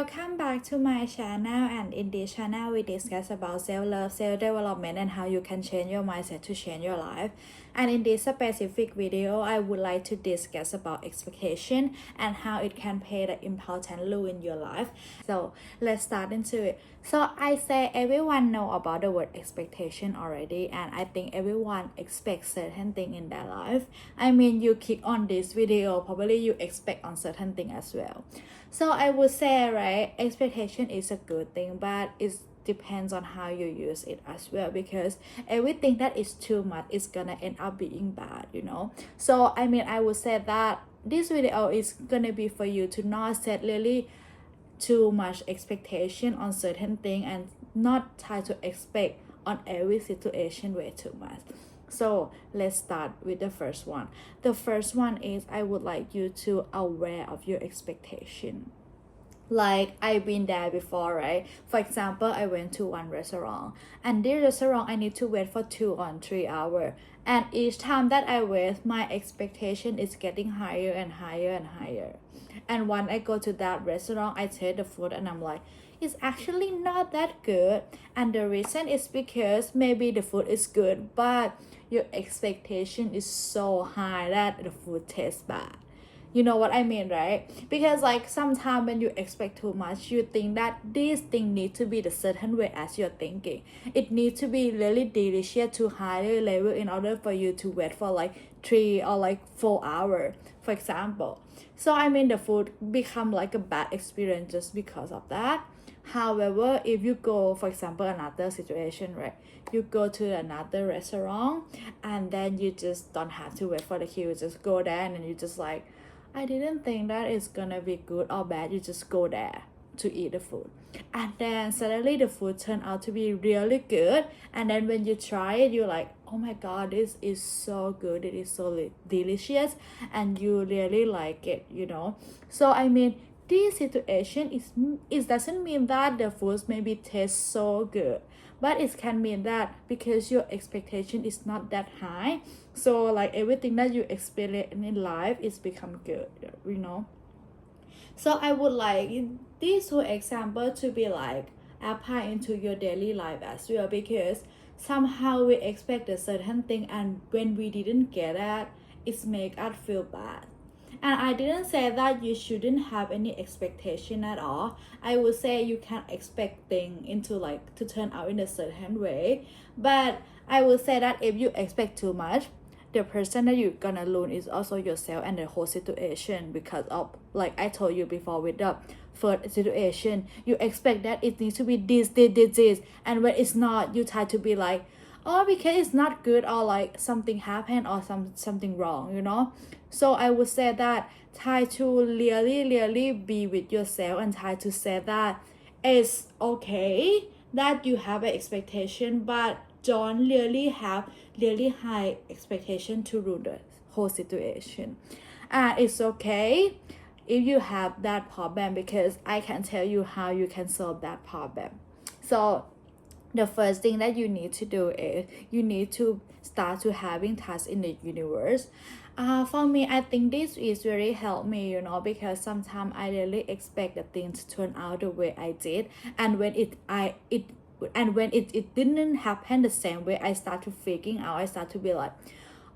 welcome back to my channel, and in this channel we discuss about self-love, self-development and how you can change your mindset to change your life. And in this specific video I would like to discuss about expectation and how it can play the important role in your life. So let's start into it. So I say everyone know about the word expectation already, and I think everyone expects certain thing in their life. I mean, you click on this video, probably you expect on certain thing as well. So I would say, right, expectation is a good thing, but it depends on how you use it as well, because everything that is too much is gonna end up being bad, So I mean, I would say that this video is gonna be for you to not set really too much expectation on certain thing and not try to expect on every situation way too much. So let's start with the first one. The first one is I would like you to aware of your expectation. Like I've been there before, right? For example, I went to one restaurant, and this restaurant I need to wait for 2 or 3 hours, and each time that I wait my expectation is getting higher and higher and higher. And when I go to that restaurant, I taste the food and I'm like, it's actually not that good. And the reason is because maybe the food is good, but your expectation is so high that the food tastes bad. You know what I mean, right? Because like sometimes when you expect too much, you think that this thing needs to be the certain way as you're thinking. It needs to be really delicious to higher level in order for you to wait for like 3 or like 4 hours, for example. So I mean, the food become like a bad experience just because of that. However, if you go, for example, another situation, right? You go to another restaurant and then you just don't have to wait for the queue. You just go there and then you just like, I didn't think that it's gonna be good or bad. You just go there to eat the food. And then suddenly the food turned out to be really good. And then when you try it, you're like, oh my god, this is so good. It is so delicious. And you really like it, So I mean, this situation it doesn't mean that the foods maybe taste so good, but it can mean that because your expectation is not that high, so like everything that you experience in life is become good, So I would like these two examples to be like apply into your daily life as well, because somehow we expect a certain thing and when we didn't get that, it make us feel bad. And I didn't say that you shouldn't have any expectation at all. I would say you can expect things into like to turn out in a certain way. But I would say that if you expect too much, the person that you're gonna lose is also yourself and the whole situation, because of like I told you before with the first situation, you expect that it needs to be this, and when it's not, you try to be like, oh, because it's not good or like something happened or something wrong, So I would say that try to really be with yourself and try to say that it's okay that you have an expectation, but don't really have really high expectation to rule the whole situation. And it's okay if you have that problem, because I can tell you how you can solve that problem. So the first thing that you need to do is you need to start to having tasks in the universe. For me, I think this is really helped me, because sometimes I really expect the things to turn out the way I did, and when it didn't happen the same way, I start to freaking out. I start to be like,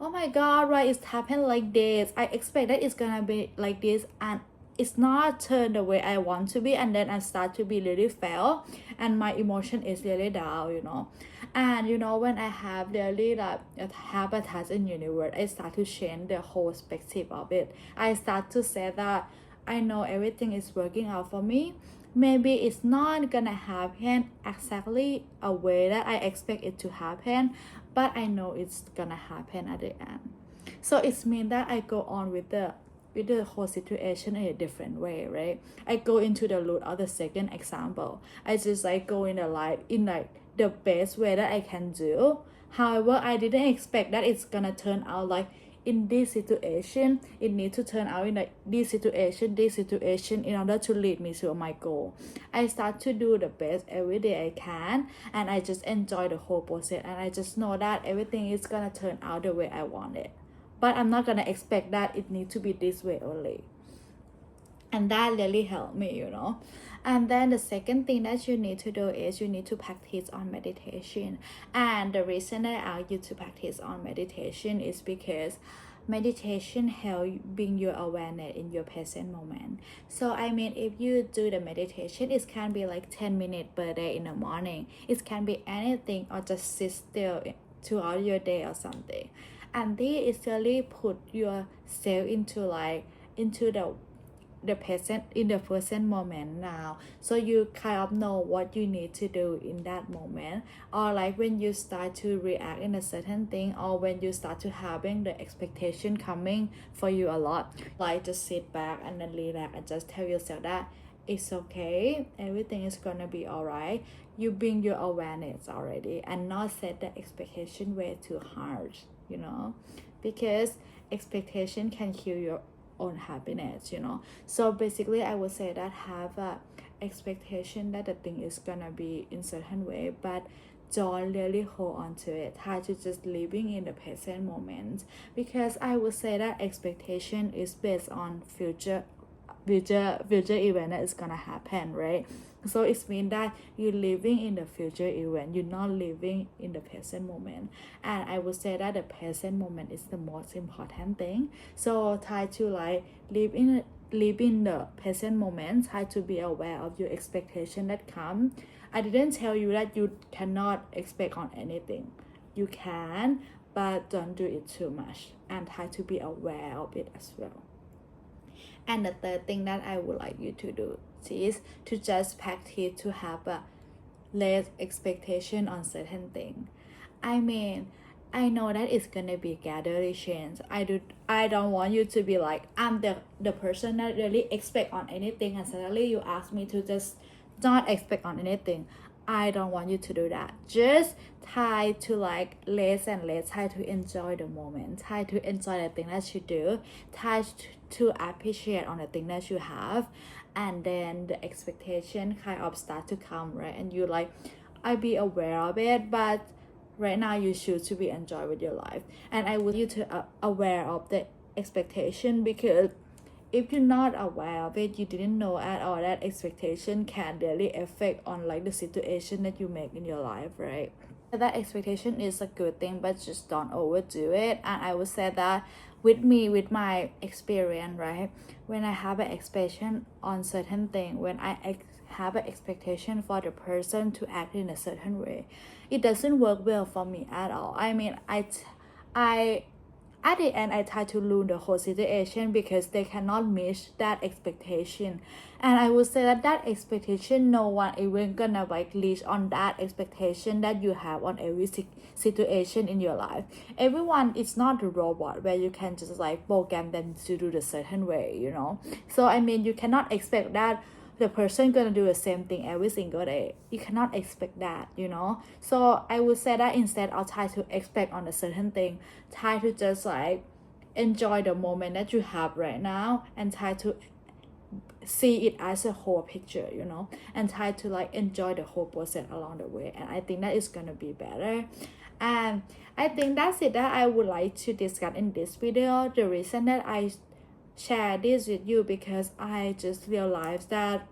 oh my god, right, it's happened like this. I expect that it's gonna be like this, and it's not turned the way I want to be, and then I start to be really fail, and my emotion is really down, And when I have really like have a task in universe, I start to change the whole perspective of it. I start to say that I know everything is working out for me. Maybe it's not gonna happen exactly a way that I expect it to happen, but I know it's gonna happen at the end. So it means that I go on with the whole situation in a different way, right? I go into the root of the second example. I just like go in the life in like the best way that I can do. However, I didn't expect that it's gonna turn out like in this situation. It needs to turn out in like this situation in order to lead me to my goal. I start to do the best every day I can, and I just enjoy the whole process, and I just know that everything is gonna turn out the way I want it. But I'm not gonna expect that it needs to be this way only. and that really helped me, and then the second thing that you need to do is you need to practice on meditation. And the reason that I ask you to practice on meditation is because meditation helps bring your awareness in your present moment. So I mean, if you do the meditation, it can be like 10 minutes per day in the morning, it can be anything, or just sit still throughout your day or something. And this is really put yourself into the present, in the present moment now, so you kind of know what you need to do in that moment, or like when you start to react in a certain thing, or when you start to having the expectation coming for you a lot, like just sit back and then relax and just tell yourself that it's okay, everything is gonna be all right. You bring your awareness already, and not set the expectation way too hard, because expectation can kill your own happiness. So basically I would say that have a expectation that the thing is gonna be in certain way, but don't really hold on to it. Try to just living in the present moment, because I would say that expectation is based on future event that is gonna happen, right? So it means that you're living in the future event, you're not living in the present moment. And I would say that the present moment is the most important thing. So try to live in the present moment. Try to be aware of your expectation that come. I didn't tell you that you cannot expect on anything. You can, but don't do it too much, and try to be aware of it as well. And the third thing that I would like you to do is to just practice to have a less expectation on certain thing. I mean, I know that it's gonna be gradually change. I don't want you to be like, I'm the person that really expect on anything, and suddenly you ask me to just not expect on anything. I don't want you to do that. Just try to less and less, try to enjoy the moment, try to enjoy the thing that you do, try to appreciate on the thing that you have, and then the expectation kind of start to come, right? And you I be aware of it, but right now you choose to be enjoy with your life. And I want you to aware of the expectation, because if you're not aware of it, you didn't know at all that expectation can really affect on the situation that you make in your life, right? That expectation is a good thing, but just don't overdo it. And I would say that with my experience, right, when I have an expectation on certain thing, when I have an expectation for the person to act in a certain way, it doesn't work well for me at all. I mean, I at the end, I try to ruin the whole situation, because they cannot meet that expectation. And I would say that expectation, no one even gonna reach on that expectation that you have on every situation in your life. Everyone is not a robot where you can just program them to do the certain way, So I mean, you cannot expect that the person gonna do the same thing every single day. You cannot expect that, So I would say that instead I'll try to expect on a certain thing, try to just enjoy the moment that you have right now, and try to see it as a whole picture, and try to enjoy the whole process along the way. And I think that is gonna be better. And I think that's it that I would like to discuss in this video. The reason that I share this with you, because I just realized that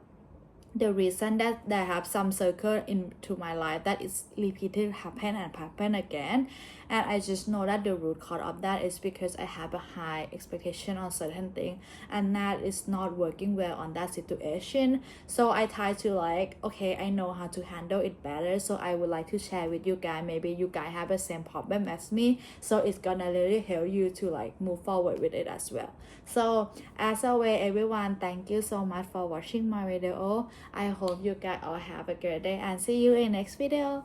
the reason that I have some circle into my life that is repeated happen again, and I just know that the root cause of that is because I have a high expectation on certain thing, and that is not working well on that situation. So I try to okay, I know how to handle it better, so I would like to share with you guys. Maybe you guys have the same problem as me, so it's gonna really help you to move forward with it as well. So as always, everyone, thank you so much for watching my video. I hope you guys all have a great day, and see you in next video.